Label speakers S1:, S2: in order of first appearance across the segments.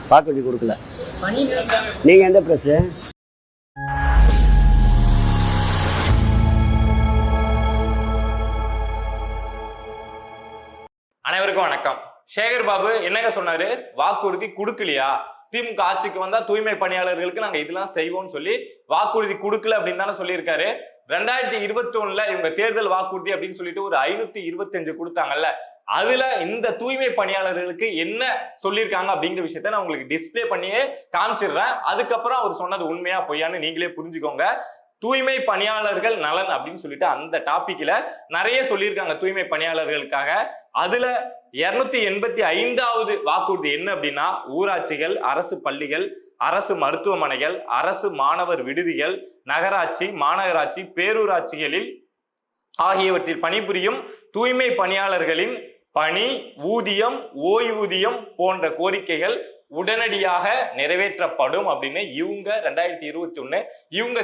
S1: வாக்குறுதி கொடுக்கல. நீங்க எந்த பிரஸ்?
S2: அனைவருக்கும் வணக்கம். சேகர் பாபு என்னங்க சொன்னாரு? வாக்குறுதி கொடுக்கலையா? திமுக ஆட்சிக்கு வந்தா தூய்மை பணியாளர்களுக்கு நாங்க இதெல்லாம் செய்வோம்னு சொல்லி வாக்குறுதி கொடுக்கல அப்படின்னு தானே சொல்லியிருக்காரு. 2021 இவங்க தேர்தல் வாக்குறுதி அப்படின்னு சொல்லிட்டு ஒரு 525 கொடுத்தாங்கல்ல, அதுல இந்த தூய்மை பணியாளர்களுக்கு என்ன சொல்லியிருக்காங்க அப்படிங்கிற விஷயத்த நான் உங்களுக்கு டிஸ்பிளே பண்ணியே காமிச்சிடுறேன். அதுக்கப்புறம் அவர் சொன்னது உண்மையா பொய்யான்னு நீங்களே புரிஞ்சுக்கோங்க. தூய்மை பணியாளர்கள் நலன் அப்படின்னு சொல்லிட்டு அந்த டாபிக்ல நிறைய சொல்லியிருக்காங்க தூய்மை பணியாளர்களுக்காக. அதுல 285வது வாக்குறுதி என்ன அப்படின்னா, ஊராட்சிகள், அரசு பள்ளிகள், அரசு மருத்துவமனைகள், அரசு மாணவர் விடுதிகள், நகராட்சி, மாநகராட்சி, பேரூராட்சிகளில் ஆகியவற்றில் பணிபுரியும் தூய்மை பணியாளர்களின் பணி, ஊதியம், ஓய்வூதியம் போன்ற கோரிக்கைகள் உடனடியாக நிறைவேற்றப்படும் அப்படின்னு இவங்க 2021 இவங்க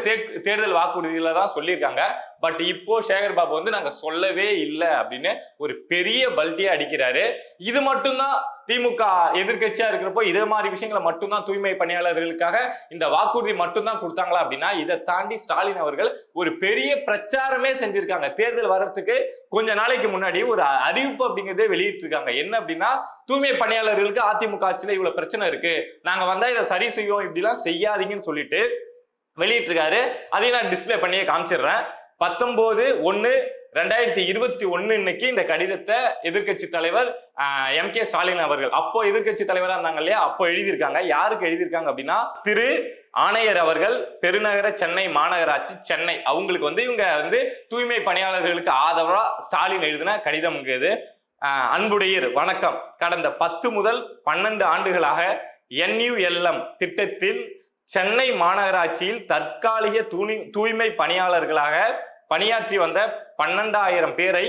S2: தேர்தல் வாக்குறுதியில தான் சொல்லியிருக்காங்க. பட் இப்போ சேகர் பாபு வந்து நாங்க சொல்லவே இல்லை அப்படின்னு ஒரு பெரிய பல்ட்டியா அடிக்கிறாரு. இது மட்டும்தான் திமுக எதிர்கட்சியா இருக்கிறப்போ இதே மாதிரி விஷயங்களை மட்டும்தான் தூய்மை பணியாளர்களுக்காக இந்த வாக்குறுதி மட்டும்தான் கொடுத்தாங்களா அப்படின்னா, இதை தாண்டி ஸ்டாலின் அவர்கள் ஒரு பெரிய பிரச்சாரமே செஞ்சிருக்காங்க. தேர்தல் வர்றதுக்கு கொஞ்ச நாளைக்கு முன்னாடி ஒரு அறிவிப்பு அப்படிங்கிறதே வெளியிட்டு இருக்காங்க. என்ன அப்படின்னா, தூய்மை பணியாளர்களுக்கு அதிமுக ஆட்சியில இவ்வளவு பிரச்சனை இருக்கு, நாங்க வந்தா இதை சரி செய்வோம், இப்படி எல்லாம் செய்யாதீங்கன்னு சொல்லிட்டு வெளியிட்டு இருக்காரு. அதையும் நான் டிஸ்பிளே பண்ணியே காமிச்சிடுறேன். 19/1/2021 இன்னைக்கு இந்த கடிதத்தை எதிர்கட்சி தலைவர் MK ஸ்டாலின் அவர்கள், அப்போ எதிர்கட்சி தலைவரா இருந்தாங்க இல்லையா, அப்போ எழுதியிருக்காங்க. யாருக்கு எழுதியிருக்காங்க அப்படின்னா, திரு ஆணையர் அவர்கள், பெருநகர சென்னை மாநகராட்சி சென்னை, அவங்களுக்கு வந்து இவங்க வந்து தூய்மை பணியாளர்களுக்கு ஆதரவா ஸ்டாலின் எழுதின கடிதம் இது. அன்புடையர் வணக்கம். கடந்த 10 முதல் 12 ஆண்டுகளாக NULM திட்டத்தில் சென்னை மாநகராட்சியில் தற்காலிக தூய்மை பணியாளர்களாக பணியாற்றி வந்த 12,000 பேரை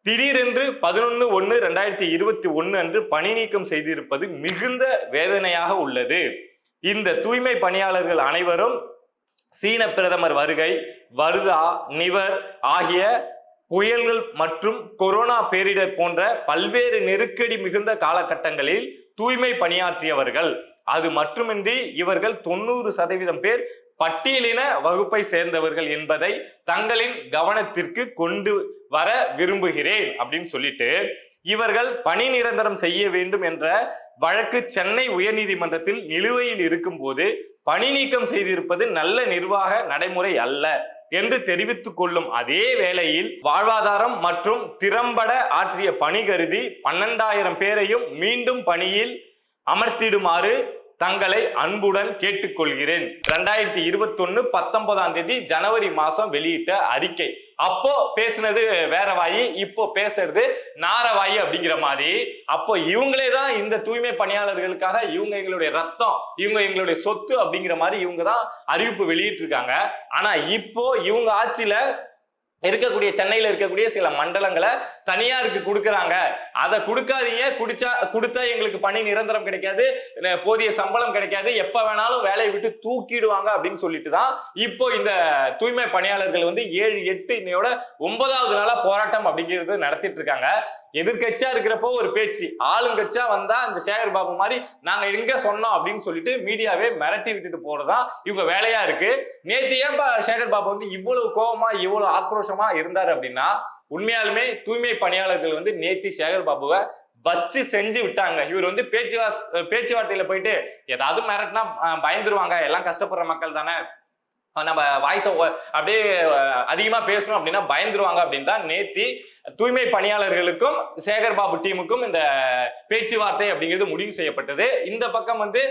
S2: திடீரென்று 11/1/2021 அன்று பணி நீக்கம் செய்திருப்பது மிகுந்த வேதனையாக உள்ளது. இந்த தூய்மை பணியாளர்கள் அனைவரும் சீன பிரதமர் வருகை, வர்தா, நிவர் ஆகிய புயல்கள் மற்றும் கொரோனா பேரிடர் போன்ற பல்வேறு நெருக்கடி மிகுந்த காலகட்டங்களில் தூய்மை பணியாற்றியவர்கள். அது மட்டுமின்றி இவர்கள் 90% பேர் பட்டியலின வகுப்பை சேர்ந்தவர்கள் என்பதை தங்களின் கவனத்திற்கு கொண்டு வர விரும்புகிறேன் அப்படின்னு சொல்லிட்டு, இவர்கள் பணி நிரந்தரம் செய்ய வேண்டும் என்ற வழக்கு சென்னை உயர்நீதிமன்றத்தில் நிலுவையில் இருக்கும் போது பணி நீக்கம் செய்திருப்பது நல்ல நிர்வாக நடைமுறை அல்ல என்று தெரிவித்துக் கொள்ளும் அதே வேளையில், வாழ்வாதாரம் மற்றும் திறம்பட ஆற்றிய பணி கருதி 12,000 பேரையும் மீண்டும் பணியில் அமர்த்திடுமாறு தங்களை அன்புடன் கேட்டுக்கொள்கிறேன். 2021 19ஆம் தேதி ஜனவரி மாசம் வெளியிட்ட அறிக்கை. அப்போ பேசுனது வேற வாயி, இப்போ பேசுறது நாரவாயி அப்படிங்கிற மாதிரி. அப்போ இவங்களே தான் இந்த தூய்மை பணியாளர்களுக்காக இவங்க எங்களுடைய ரத்தம், இவங்க எங்களுடைய சொத்து அப்படிங்கிற மாதிரி இவங்க தான் அறிவிப்பு வெளியிட்டு இருக்காங்க. ஆனா இப்போ இவங்க ஆட்சியில இருக்கக்கூடிய சென்னையில இருக்கக்கூடிய சில மண்டலங்களை தனியாருக்கு கொடுக்கறாங்க. அதை கொடுக்காதீங்க, கொடுத்தா எங்களுக்கு பணி நிரந்தரம் கிடைக்காது, போதிய சம்பளம் கிடைக்காது, எப்ப வேணாலும் வேலையை விட்டு தூக்கிடுவாங்க அப்படின்னு சொல்லிட்டு தான் இப்போ இந்த தூய்மை பணியாளர்கள் வந்து 7, 8 இன்னையோட 9வது நாளா போராட்டம் அப்படிங்கிறது நடத்திட்டு இருக்காங்க. எதிர்கட்சியா இருக்கிறப்போ ஒரு பேச்சு, ஆளுங்கட்சியா வந்தா இந்த சேகர் பாபு மாதிரி நாங்க எங்க சொன்னோம் அப்படின்னு சொல்லிட்டு மீடியாவே மிரட்டி விட்டுட்டு போறதுதான் இவங்க வேலையா இருக்கு. நேத்து ஏன் சேகர் பாபு வந்து இவ்வளவு கோபமா இவ்வளவு ஆக்ரோஷமா இருந்தாரு அப்படின்னா, உண்மையாலுமே தூய்மை பணியாளர்கள் வந்து நேத்து சேகர் பாபுவை வச்சு செஞ்சு விட்டாங்க. இவர் வந்து பேச்சுவார்த்தையில போயிட்டு ஏதாவது மிரட்டினா பயந்துருவாங்க, எல்லாம் கஷ்டப்படுற மக்கள் தானே, நம்ம வாய்ஸ் அப்படியே அதிகமா பேசணும் அப்படின்னா பயந்துருவாங்க அப்படின்னு தான் நேத்தி தூய்மை பணியாளர்களுக்கும் சேகர் பாபு டீமுக்கும் இந்த பேச்சுவார்த்தை அப்படிங்கிறது முடிவு செய்யப்பட்டது. இந்த பக்கம் வந்து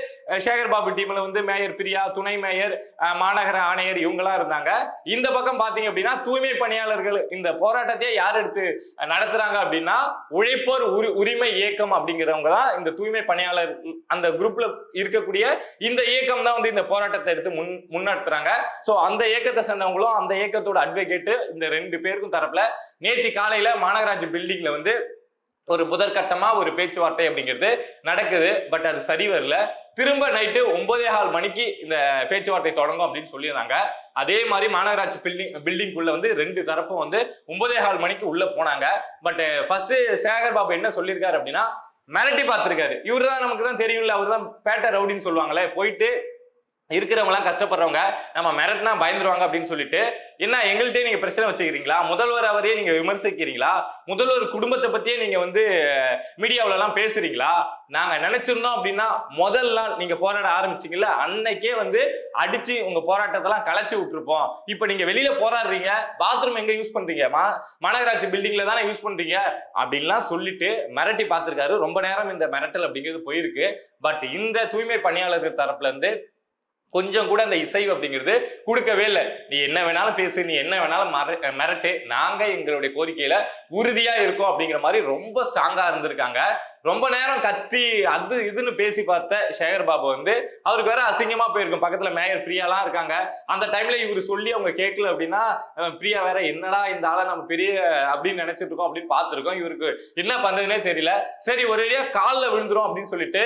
S2: சேகர் பாபு டீம்ல வந்து மேயர் பிரியா, துணை மேயர், மாநகர ஆணையர் இவங்கெல்லாம் இருந்தாங்க. இந்த பக்கம் பாத்தீங்க அப்படின்னா தூய்மை பணியாளர்கள் இந்த போராட்டத்தையே யார் எடுத்து நடத்துறாங்க அப்படின்னா, உழைப்போர் உரிமை இயக்கம் அப்படிங்கிறவங்க தான் இந்த தூய்மை பணியாளர் அந்த குரூப்ல இருக்கக்கூடிய இந்த இயக்கம் தான் வந்து இந்த போராட்டத்தை எடுத்து முன்னெடுத்துறாங்க. சோ அந்த இயக்கத்தை சேர்ந்தவங்களும் அந்த இயக்கத்தோட அட்வொகேட் இந்த 2 பேருக்கும் தரப்புல நேற்று காலையில மாநகராட்சி பில்டிங்ல வந்து ஒரு முதற்கட்டமா ஒரு பேச்சுவார்த்தை அப்படிங்கிறது நடக்குது. பட் அது சரி வரல. திரும்ப நைட்டு 9:15 மணிக்கு இந்த பேச்சுவார்த்தை தொடங்கும் அப்படின்னு சொல்லியிருந்தாங்க. அதே மாதிரி மாநகராட்சி பில்டிங்குள்ள வந்து 2 தரப்பும் வந்து 9:15 மணிக்கு உள்ள போனாங்க. பட் ஃபர்ஸ்ட் சேகர் பாபு என்ன சொல்லியிருக்காரு அப்படின்னா, மிரட்டி பார்த்திருக்காரு. இவரு தான் நமக்கு தான் தெரியும்ல, அவர் தான் பேட்டை ரவுடின்னு சொல்லுவாங்களே, போயிட்டு இருக்கிறவங்க எல்லாம் கஷ்டப்படுறவங்க நம்ம மிரட்டினா பயந்துருவாங்க அப்படின்னு சொல்லிட்டு, என்ன எங்கள்கிட்டயே நீங்க பிரச்சனை வச்சுக்கிறீங்களா, முதல்வர் அவரையே நீங்க விமர்சிக்கிறீங்களா, முதல்வர் குடும்பத்தை பத்தியே நீங்க வந்து மீடியாவில எல்லாம் பேசுறீங்களா, நாங்க நினைச்சிருந்தோம் அப்படின்னா முதல் நாள் நீங்க போராட ஆரம்பிச்சீங்கல்ல அன்னைக்கே வந்து அடிச்சு உங்க போராட்டத்தெல்லாம் கலைச்சு விட்டுருப்போம். இப்ப நீங்க வெளியில போராடுறீங்க, பாத்ரூம் எங்க யூஸ் பண்றீங்க, மாநகராட்சி பில்டிங்ல தானே யூஸ் பண்றீங்க அப்படின்லாம் சொல்லிட்டு மிரட்டி பார்த்திருக்காரு. ரொம்ப நேரம் இந்த மிரட்டல் அப்படிங்கிறது போயிருக்கு. பட் இந்த தூய்மை பணியாளர்கள் தரப்புல இருந்து கொஞ்சம் கூட அந்த இசைவு அப்படிங்கிறது கொடுக்கவே இல்லை. நீ என்ன வேணாலும் பேசு, நீ என்ன வேணாலும் மிரட்டு, நாங்க எங்களுடைய கோரிக்கையில உறுதியா இருக்கோம் அப்படிங்கிற மாதிரி ரொம்ப ஸ்ட்ராங்கா இருந்திருக்காங்க. ரொம்ப நேரம் கத்தி அது இதுன்னு பேசி பார்த்த சேகர் பாபு வந்து அவருக்கு வேற அசிங்கமா போயிருக்கும். பக்கத்துல மேயர் பிரியாலாம் இருக்காங்க. அந்த டைம்ல இவரு சொல்லி அவங்க கேட்கல அப்படின்னா பிரியா வேற என்னடா இந்த ஆளை நம்ம பெரிய அப்படின்னு நினைச்சிட்டு இருக்கோம் அப்படின்னு பார்த்திருக்கோம். இவருக்கு என்ன பண்றதுன்னே தெரியல. சரி ஒரேடியா காலில் விழுந்துரும் அப்படின்னு சொல்லிட்டு,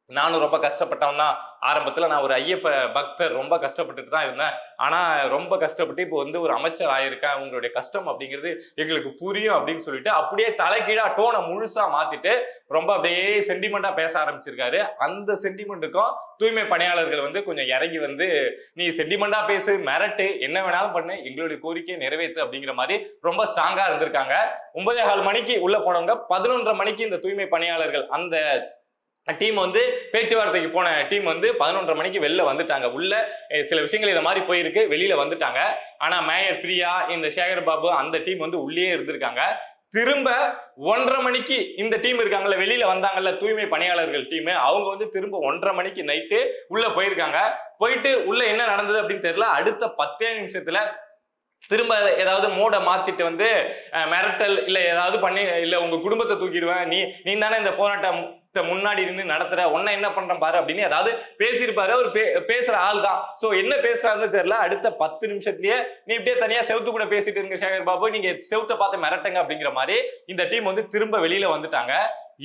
S2: நானும் ரொம்ப கஷ்டப்பட்டவன் தான். ஆரம்பத்துல நான் ஒரு ஐயப்ப பக்தர், ரொம்ப கஷ்டப்பட்டுட்டு தான் இருந்தேன். ஆனா ரொம்ப கஷ்டப்பட்டு இப்போ வந்து ஒரு அமைச்சர் ஆயிருக்கேன், உங்களுடைய கஷ்டம் அப்படிங்கிறது எங்களுக்கு புரியும் அப்படின்னு சொல்லிட்டு அப்படியே தலைகீழா டோனை முழுசா மாத்திட்டு ரொம்ப அப்படியே சென்டிமெண்டா பேச ஆரம்பிச்சிருக்காரு. அந்த சென்டிமெண்ட்டுக்கும் தூய்மை பணியாளர்கள் வந்து கொஞ்சம் இறங்கி வந்து, நீ சென்டிமெண்டா பேசு, மிரட்டு, என்ன வேணாலும் பண்ணு, எங்களுடைய கோரிக்கையை நிறைவேற்று அப்படிங்கிற மாதிரி ரொம்ப ஸ்ட்ராங்கா இருந்திருக்காங்க. 9:15 மணிக்கு உள்ள போனவங்க 11:30 மணிக்கு இந்த தூய்மை பணியாளர்கள் அந்த டீம் வந்து பேச்சுவார்த்தைக்கு போன டீம் வந்து 11:30 மணிக்கு வெளில வந்துட்டாங்க. உள்ள சில விஷயங்கள் இதை மாதிரி போயிருக்கு, வெளியில வந்துட்டாங்க. ஆனா மேயர் பிரியா, இந்த சேகர் பாபு அந்த டீம் வந்து உள்ளே இருந்திருக்காங்க. திரும்ப 1:30 மணிக்கு இந்த டீம் இருக்காங்கல்ல, வெளியில வந்தாங்கல்ல தூய்மை பணியாளர்கள் டீம், அவங்க வந்து திரும்ப 1:30 மணிக்கு நைட்டு உள்ள போயிருக்காங்க. போயிட்டு உள்ள என்ன நடந்தது அப்படின்னு தெரியல. அடுத்த 10 நிமிஷத்துல திரும்ப ஏதாவது மூட மாத்திட்டு வந்து மிரட்டல் இல்ல ஏதாவது பண்ணி, இல்ல உங்க குடும்பத்தை தூக்கிடுவேன், நீ தானே இந்த போராட்டம் முன்னாடி இருந்து நடத்துற, உன்ன என்ன பண்றேன் பாரு அப்படின்னு ஏதாவது பேசியிருப்பாரு. அவர் பேசுற ஆள் தான். சோ என்ன பேசுறாருன்னு தெரியல. அடுத்த 10 நிமிஷத்துலயே நீ இப்படியே தனியா செவுத்து கூட பேசிட்டு இருங்க சேகர் பாபு, நீங்க செவுத்தை பார்த்து மிரட்டுங்க அப்படிங்கிற மாதிரி இந்த டீம் வந்து திரும்ப வெளியில வந்துட்டாங்க.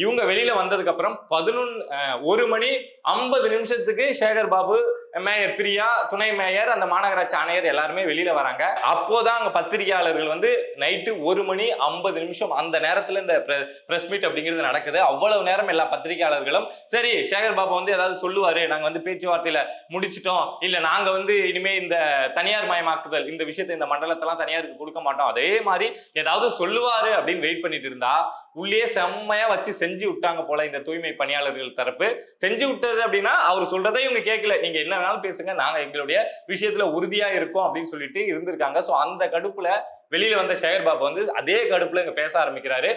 S2: இவங்க வெளியில வந்ததுக்கு அப்புறம் 1:50 சேகர் பாபு, மேயர் பிரியா, துணை மேயர், அந்த மாநகராட்சி ஆணையர் எல்லாருமே வெளியில வராங்க. அப்போதான் அங்க பத்திரிகையாளர்கள் வந்து நைட்டு 1:50 அந்த நேரத்துல இந்த பிரஸ் மீட் அப்படிங்கிறது நடக்குது. அவ்வளவு நேரம் எல்லா பத்திரிகையாளர்களும் சரி சேகர் பாபு வந்து ஏதாவது சொல்லுவாரு, நாங்க வந்து பேச்சுவார்த்தையில முடிச்சிட்டோம், இல்ல நாங்க வந்து இனிமே இந்த தனியார் மயமாக்குதல் இந்த விஷயத்தை இந்த மண்டலத்தெல்லாம் தனியாருக்கு கொடுக்க மாட்டோம், அதே மாதிரி ஏதாவது சொல்லுவாரு அப்படின்னு வெயிட் பண்ணிட்டு இருந்தா உள்ளே செம்மையா வச்சு செஞ்சு விட்டாங்க போல இந்த தூய்மை பணியாளர்கள் தரப்பு. செஞ்சு விட்டது அப்படின்னா அவர் சொல்றதை இவங்க கேட்கல, நீங்க என்ன வேணாலும் பேசுங்க, நாங்க எங்களுடைய விஷயத்துல உறுதியா இருக்கோம் அப்படின்னு சொல்லிட்டு இருந்திருக்காங்க. சோ அந்த கடுப்புல வெளியில வந்த சேகர் பாபு வந்து அதே கடுப்புல இங்க பேச ஆரம்பிக்கிறாரு.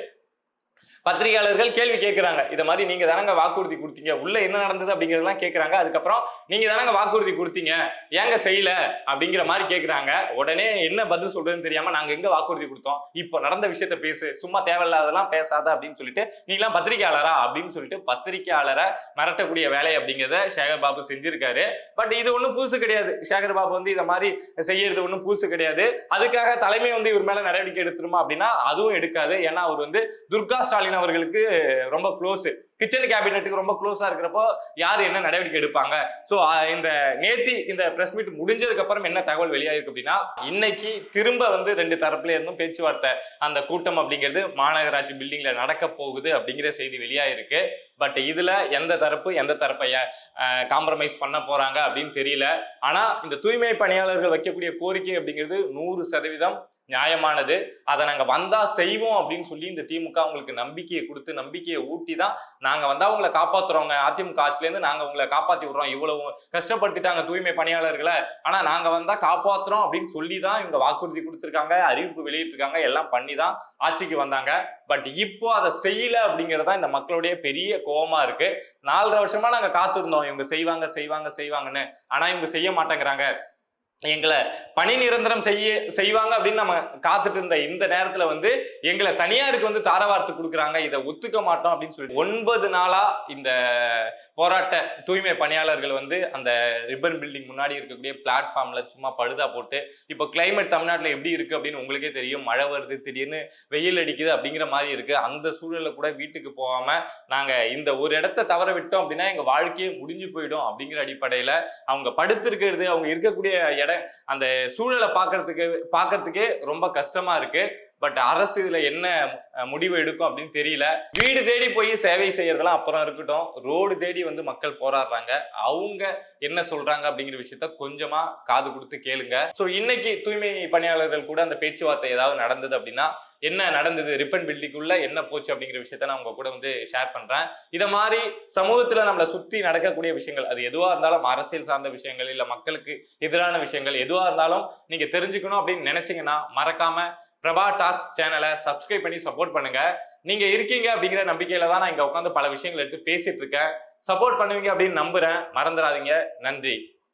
S2: பத்திரிகையாளர்கள் கேள்வி கேட்கிறாங்க, இதை மாதிரி நீங்க தானங்க வாக்குறுதி கொடுத்தீங்க, உள்ள என்ன நடந்தது அப்படிங்கிறதெல்லாம் கேட்கறாங்க. அதுக்கப்புறம் நீங்க தானங்க வாக்குறுதி கொடுத்தீங்க, ஏங்க செய்யல அப்படிங்கிற மாதிரி கேட்கறாங்க. உடனே என்ன பதில் சொல்றதுன்னு தெரியாம, நாங்க எங்க வாக்குறுதி கொடுத்தோம், இப்ப நடந்த விஷயத்த பேசு, சும்மா தேவையில்லாதெல்லாம் பேசாத அப்படின்னு சொல்லிட்டு, நீங்களாம் பத்திரிகையாளரா அப்படின்னு சொல்லிட்டு பத்திரிகையாளரை மிரட்டக்கூடிய வேலை அப்படிங்கிறத சேகர் பாபு செஞ்சிருக்காரு. பட் இது ஒன்றும் புதுசு கிடையாது. சேகர் பாபு வந்து இதை மாதிரி செய்யறது ஒன்றும் புதுசு கிடையாது. அதுக்காக தலைமை வந்து இவர் மேல நடவடிக்கை எடுத்துருமா அப்படின்னா அதுவும் எடுக்காது. ஏன்னா அவர் வந்து துர்கா ஸ்டாலின் அவர்களுக்கு ரொம்ப க்ளோஸ், கிச்சன் கேபினெட்டுக்கு ரொம்ப க்ளோஸா இருக்கிறப்போ யாரு என்ன நடவடிக்கை எடுப்பாங்க. சோ இந்த நேத்தி இந்த பிரஸ் மீட் முடிஞ்சதுக்கு அப்புறம் என்ன தகவல் வெளியாயிருக்கு அப்படின்னா, இன்னைக்கு திரும்ப வந்து 2 தரப்புல இருந்தும் பேச்சுவார்த்தை அந்த கூட்டம் அப்படிங்கிறது மாநகராட்சி பில்டிங்ல நடக்க போகுது அப்படிங்கிற செய்தி வெளியாயிருக்கு. பட் இதுல எந்த தரப்பை காம்ப்ரமைஸ் பண்ண போறாங்க அப்படின்னு தெரியல. ஆனா இந்த தூய்மை பணியாளர்கள் வைக்கக்கூடிய கோரிக்கை அப்படிங்கிறது 100% நியாயமானது. அதை நாங்க வந்தா செய்வோம் அப்படின்னு சொல்லி இந்த திமுக அவங்களுக்கு நம்பிக்கையை கொடுத்து நம்பிக்கையை ஊட்டி தான் நாங்க வந்தா உங்களை காப்பாத்துறோங்க, அதிமுக ஆட்சியில இருந்து நாங்க உங்களை காப்பாத்தி விடுறோம், இவ்வளவு கஷ்டப்படுத்திட்டாங்க தூய்மை பணியாளர்களை, ஆனா நாங்க வந்தா காப்பாத்துறோம் அப்படின்னு சொல்லி தான் இவங்க வாக்குறுதி கொடுத்திருக்காங்க, அறிவிப்பு வெளியிட்டிருக்காங்க, எல்லாம் பண்ணி தான் ஆட்சிக்கு வந்தாங்க. பட் இப்போ அதை செய்யல அப்படிங்கறதா இந்த மக்களுடைய பெரிய கோபமா இருக்கு. 4.5 வருஷமா நாங்க காத்திருந்தோம் இவங்க செய்வாங்கன்னு, ஆனா இவங்க செய்ய மாட்டேங்கிறாங்க, எங்களை பணி நிரந்தரம் செய்வாங்க அப்படின்னு நம்ம காத்துட்டு இருந்த இந்த நேரத்துல வந்து எங்களை தனியாருக்கு வந்து தாரவார்த்து கொடுக்குறாங்க, இதை ஒத்துக்க மாட்டோம் அப்படின்னு சொல்லிட்டு 9 நாளா இந்த போராட்ட தூய்மை பணியாளர்கள் வந்து அந்த ரிப்பன் பில்டிங் முன்னாடி இருக்கக்கூடிய பிளாட்ஃபார்ம்ல சும்மா படுதா போட்டு, இப்போ கிளைமேட் தமிழ்நாட்டுல எப்படி இருக்கு அப்படின்னு உங்களுக்கே தெரியும், மழை வருது, திடீர்னு வெயில் அடிக்குது அப்படிங்கிற மாதிரி இருக்கு. அந்த சூழல்ல கூட வீட்டுக்கு போகாம நாங்க இந்த ஒரு இடத்த தவற விட்டோம் அப்படின்னா எங்க வாழ்க்கையே முடிஞ்சு போயிடும் அப்படிங்கிற அடிப்படையில அவங்க படுத்திருக்கிறது, அவங்க இருக்கக்கூடிய அந்த சூழலை பார்க்கறதுக்கே ரொம்ப கஷ்டமா இருக்கு. பட் அரசு இதுல என்ன முடிவு எடுக்கும் அப்படின்னு தெரியல. வீடு தேடி போய் சேவை செய்யறதெல்லாம் அப்புறம் இருக்கட்டும், ரோடு தேடி வந்து மக்கள் போராடுறாங்க. அவங்க என்ன சொல்றாங்க அப்படிங்கிற விஷயத்த கொஞ்சமா காது கொடுத்து கேளுங்க. சோ இன்னைக்கு தூய்மை பணியாளர்கள் கூட அந்த பேச்சுவார்த்தை ஏதாவது நடந்தது அப்படின்னா என்ன நடந்தது, ரிப்பன் பில்டிங்குள்ள என்ன போச்சு அப்படிங்கிற விஷயத்த நான் உங்க கூட வந்து ஷேர் பண்றேன். இத மாதிரி சமூகத்துல நம்மளை சுத்தி நடக்கக்கூடிய விஷயங்கள், அது எதுவா இருந்தாலும் அரசியல் சார்ந்த விஷயங்கள் இல்ல மக்களுக்கு எதிரான விஷயங்கள் எதுவா இருந்தாலும் நீங்க தெரிஞ்சுக்கணும் அப்படின்னு நினைச்சீங்கன்னா மறக்காம பிரபா டாக்ஸ் சேனலை சப்ஸ்கிரைப் பண்ணி சப்போர்ட் பண்ணுங்க. நீங்க இருக்கீங்க அப்படிங்கிற நம்பிக்கையில தான் நான் இங்க உட்காந்து பல விஷயங்கள் எடுத்து பேசிட்டு இருக்கேன். சப்போர்ட் பண்ணுவீங்க அப்படின்னு நம்புறேன். மறந்துடாதீங்க. நன்றி.